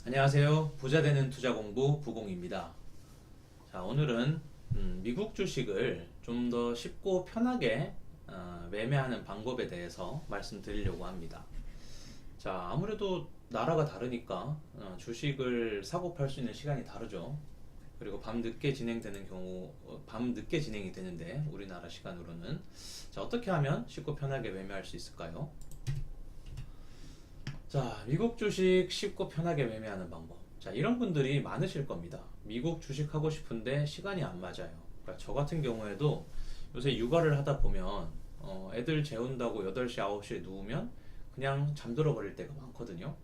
안녕하세요. 부자되는 투자공부 부공입니다. 자, 오늘은 미국 주식을 좀 더 쉽고 편하게 매매하는 방법에 대해서 말씀드리려고 합니다. 자, 아무래도 나라가 다르니까 주식을 사고 팔 수 있는 시간이 다르죠. 그리고 밤 늦게 진행되는 경우, 밤 늦게 진행이 되는데 우리나라 시간으로는 자, 어떻게 하면 쉽고 편하게 매매할 수 있을까요? 자, 미국 주식 쉽고 편하게 매매하는 방법. 자, 이런 분들이 많으실 겁니다. 미국 주식 하고 싶은데 시간이 안 맞아요. 그러니까 저 같은 경우에도 요새 육아를 하다 보면 애들 재운다고 8시, 9시에 누우면 그냥 잠들어 버릴 때가 많거든요.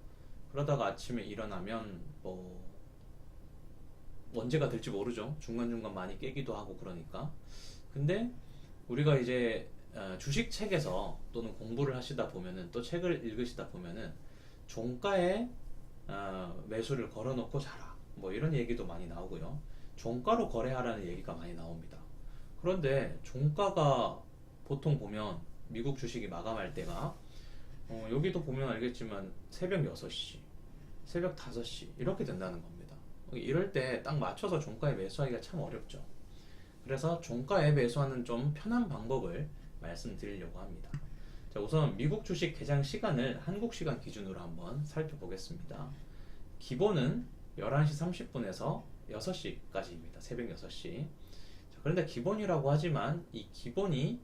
그러다가 아침에 일어나면 뭐 언제가 될지 모르죠. 중간중간 많이 깨기도 하고 그러니까. 근데 우리가 이제 주식 책에서 또는 공부를 하시다 보면은 또 책을 읽으시다 보면은 종가에 매수를 걸어놓고 자라. 뭐 이런 얘기도 많이 나오고요. 종가로 거래하라는 얘기가 많이 나옵니다. 그런데 종가가 보통 보면 미국 주식이 마감할 때가 여기도 보면 알겠지만 새벽 6시, 새벽 5시 이렇게 된다는 겁니다. 이럴 때 딱 맞춰서 종가에 매수하기가 참 어렵죠. 그래서 종가에 매수하는 좀 편한 방법을 말씀드리려고 합니다. 자, 우선 미국 주식 개장 시간을 한국 시간 기준으로 한번 살펴보겠습니다. 기본은 11시 30분에서 6시까지입니다. 새벽 6시. 자, 그런데 기본이라고 하지만 이 기본이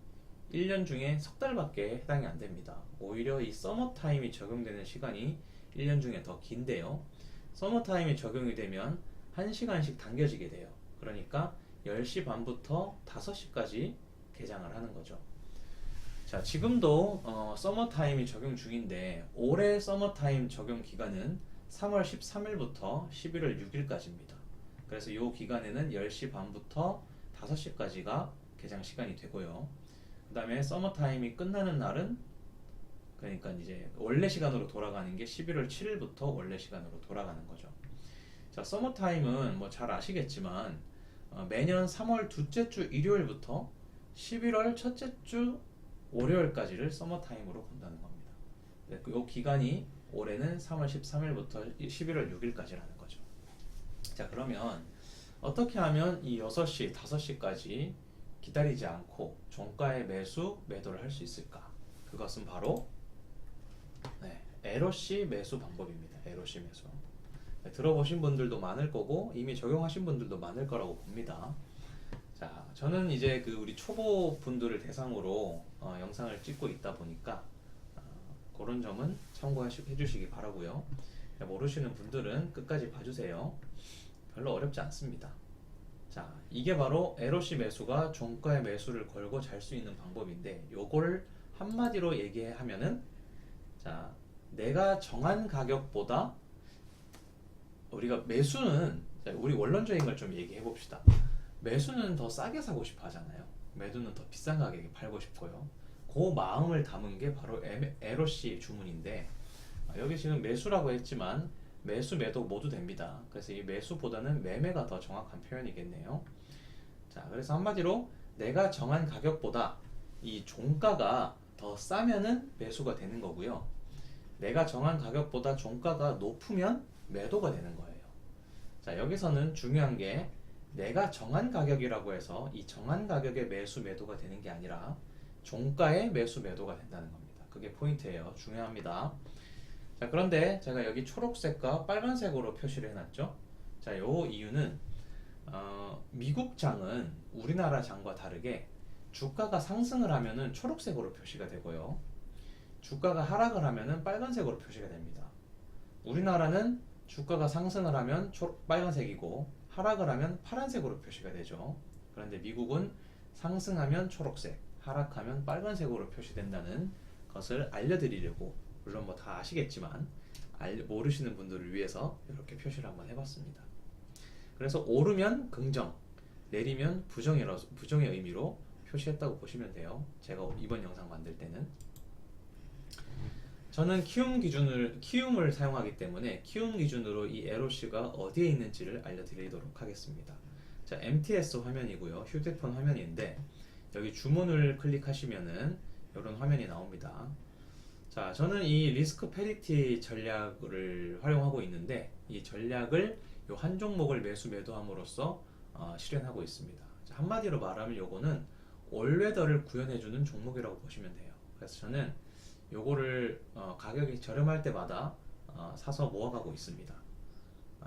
1년 중에 석 달밖에 해당이 안 됩니다. 오히려 이 서머 타임이 적용되는 시간이 1년 중에 더 긴데요. 서머 타임이 적용이 되면 1시간씩 당겨지게 돼요. 그러니까 10시 반부터 5시까지 개장을 하는 거죠. 자, 지금도 서머 타임이 적용 중인데 올해 서머 타임 적용 기간은 3월 13일부터 11월 6일까지입니다. 그래서 이 기간에는 10시 반부터 5시까지가 개장 시간이 되고요. 그 다음에 서머 타임이 끝나는 날은 그러니까 이제 원래 시간으로 돌아가는 게 11월 7일부터 원래 시간으로 돌아가는 거죠. 자, 서머 타임은 뭐 잘 아시겠지만 매년 3월 둘째 주 일요일부터 11월 첫째 주 월요일까지를 서머 타임으로 본다는 겁니다. 네, 이 기간이 올해는 3월 13일부터 11월 6일까지라는 거죠. 자, 그러면 어떻게 하면 이 6시, 5시까지 기다리지 않고 종가의 매수, 매도를 할 수 있을까? 그것은 바로 LOC 매수 방법입니다. LOC 매수. 네, 들어보신 분들도 많을 거고 이미 적용하신 분들도 많을 거라고 봅니다. 자, 저는 이제 그 우리 초보 분들을 대상으로 영상을 찍고 있다 보니까 그런 점은 참고해 주시기 바라고요. 모르시는 분들은 끝까지 봐주세요. 별로 어렵지 않습니다. 자, 이게 바로 LOC 매수가 종가의 매수를 걸고 잘 수 있는 방법인데 요걸 한마디로 얘기하면은 자, 내가 정한 가격보다 우리가 매수는 우리 원론적인 걸 좀 얘기해 봅시다. 매수는 더 싸게 사고 싶어 하잖아요. 매도는 더 비싼 가격에 팔고 싶고요. 그 마음을 담은 게 바로 LOC 주문인데 여기 지금 매수라고 했지만 매수, 매도 모두 됩니다. 그래서 이 매수보다는 매매가 더 정확한 표현이겠네요. 자, 그래서 한마디로 내가 정한 가격보다 이 종가가 더 싸면은 매수가 되는 거고요. 내가 정한 가격보다 종가가 높으면 매도가 되는 거예요. 자, 여기서는 중요한 게 내가 정한 가격이라고 해서 이 정한 가격의 매수, 매도가 되는 게 아니라 종가의 매수, 매도가 된다는 겁니다. 그게 포인트예요. 중요합니다. 자, 그런데 제가 여기 초록색과 빨간색으로 표시를 해놨죠. 자, 요 이유는 미국 장은 우리나라 장과 다르게 주가가 상승을 하면은 초록색으로 표시가 되고요. 주가가 하락을 하면은 빨간색으로 표시가 됩니다. 우리나라는 주가가 상승을 하면 빨간색이고 하락을 하면 파란색으로 표시가 되죠. 그런데 미국은 상승하면 초록색, 하락하면 빨간색으로 표시된다는 것을 알려드리려고 물론 뭐 다 아시겠지만 모르시는 분들을 위해서 이렇게 표시를 한번 해봤습니다. 그래서 오르면 긍정, 내리면 부정의 의미로 표시했다고 보시면 돼요. 제가 이번 영상 만들 때는 저는 키움을 사용하기 때문에 키움 기준으로 이 LOC가 어디에 있는지를 알려드리도록 하겠습니다. 자, MTS 화면이고요. 휴대폰 화면인데 여기 주문을 클릭하시면은 이런 화면이 나옵니다. 자, 저는 이 리스크 패리티 전략을 활용하고 있는데 이 전략을 요 한 종목을 매수 매도함으로써 실현하고 있습니다. 자, 한마디로 말하면 요거는 올웨더를 구현해주는 종목이라고 보시면 돼요. 그래서 저는 요거를 가격이 저렴할 때마다 사서 모아가고 있습니다.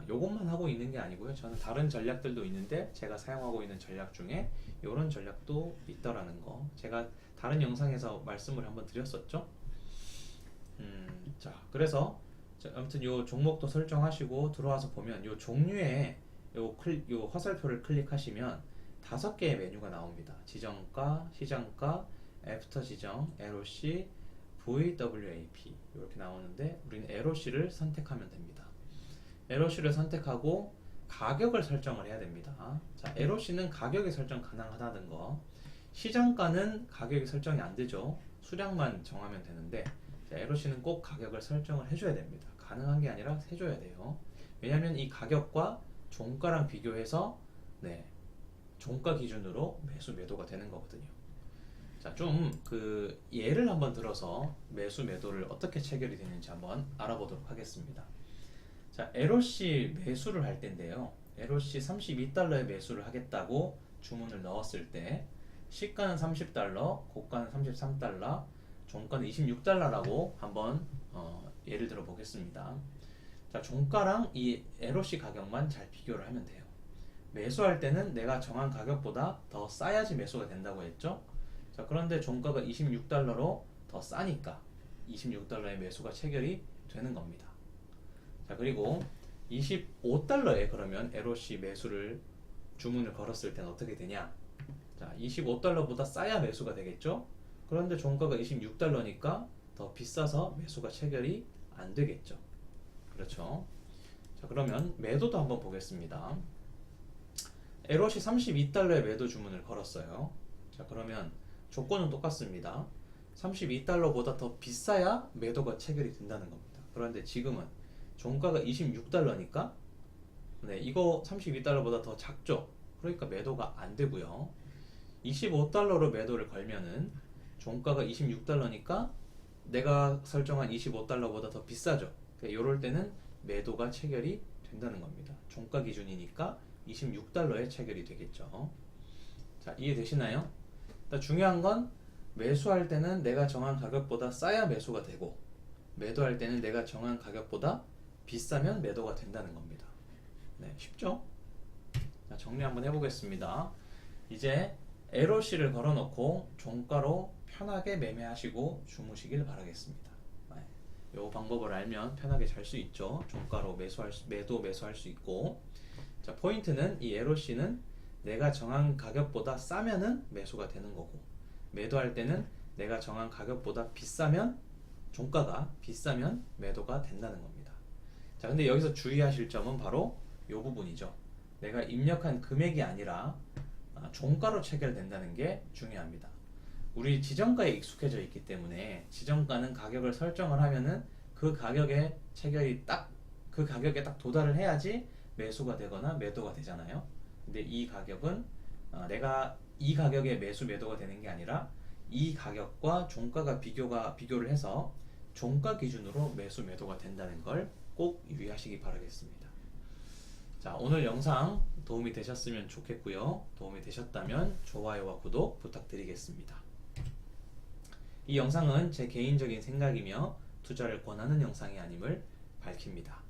요것만 하고 있는 게 아니고요. 저는 다른 전략들도 있는데 제가 사용하고 있는 전략 중에 이런 전략도 있더라는 거 제가 다른 영상에서 말씀을 한번 드렸었죠. 자, 그래서 아무튼 요 종목도 설정하시고 들어와서 보면 요 종류의 요 화살표를 클릭하시면 5개의 메뉴가 나옵니다. 지정가, 시장가, 애프터 지정, LOC, VWAP 이렇게 나오는데 우리는 LOC를 선택하면 됩니다. LOC를 선택하고 가격을 설정을 해야 됩니다. 자, LOC는 가격이 설정 가능하다는 거. 시장가는 가격이 설정이 안 되죠. 수량만 정하면 되는데 자, LOC는 꼭 가격을 설정을 해줘야 됩니다. 가능한 게 아니라 해줘야 돼요. 왜냐하면 이 가격과 종가랑 비교해서 종가 기준으로 매수 매도가 되는 거거든요. 자, 좀 그 예를 한번 들어서 매수 매도를 어떻게 체결이 되는지 한번 알아보도록 하겠습니다. 자, LOC 매수를 할 때인데요. LOC 32달러에 매수를 하겠다고 주문을 넣었을 때 시가는 30달러, 고가는 33달러, 종가는 26달러라고 한번 예를 들어 보겠습니다. 자, 종가랑 이 LOC 가격만 잘 비교를 하면 돼요. 매수할 때는 내가 정한 가격보다 더 싸야지 매수가 된다고 했죠. 자, 그런데 종가가 26달러로 더 싸니까 26달러의 매수가 체결이 되는 겁니다. 자, 그리고 25달러에 그러면 LOC 매수를 주문을 걸었을 때는 어떻게 되냐? 자, 25달러보다 싸야 매수가 되겠죠? 그런데 종가가 26달러니까 더 비싸서 매수가 체결이 안 되겠죠. 그렇죠? 자, 그러면 매도도 한번 보겠습니다. LOC 32달러에 매도 주문을 걸었어요. 자, 그러면 조건은 똑같습니다. 32달러보다 더 비싸야 매도가 체결이 된다는 겁니다. 그런데 지금은 종가가 26달러니까 이거 32달러보다 더 작죠. 그러니까 매도가 안 되고요. 25달러로 매도를 걸면은 종가가 26달러니까 내가 설정한 25달러보다 더 비싸죠. 그러니까 이럴 때는 매도가 체결이 된다는 겁니다. 종가 기준이니까 26달러에 체결이 되겠죠. 자, 이해되시나요? 중요한 건 매수할 때는 내가 정한 가격보다 싸야 매수가 되고 매도할 때는 내가 정한 가격보다 비싸면 매도가 된다는 겁니다. 네, 쉽죠? 자, 정리 한번 해보겠습니다. 이제 LOC를 걸어놓고 종가로 편하게 매매하시고 주무시길 바라겠습니다. 이 방법을 알면 편하게 잘 수 있죠. 종가로 매수할 수 있고. 자, 포인트는 이 LOC는 내가 정한 가격보다 싸면은 매수가 되는 거고 매도할 때는 내가 정한 가격보다 비싸면 종가가 비싸면 매도가 된다는 겁니다. 자, 근데 여기서 주의하실 점은 바로 이 부분이죠. 내가 입력한 금액이 아니라 종가로 체결된다는 게 중요합니다. 우리 지정가에 익숙해져 있기 때문에 지정가는 가격을 설정을 하면은 그 가격에 딱 도달을 해야지 매수가 되거나 매도가 되잖아요. 근데 이 가격은 내가 이 가격에 매수 매도가 되는 게 아니라 이 가격과 종가가 비교를 해서 종가 기준으로 매수 매도가 된다는 걸 꼭 유의하시기 바라겠습니다. 자, 오늘 영상 도움이 되셨으면 좋겠고요. 도움이 되셨다면 좋아요와 구독 부탁드리겠습니다. 이 영상은 제 개인적인 생각이며 투자를 권하는 영상이 아님을 밝힙니다.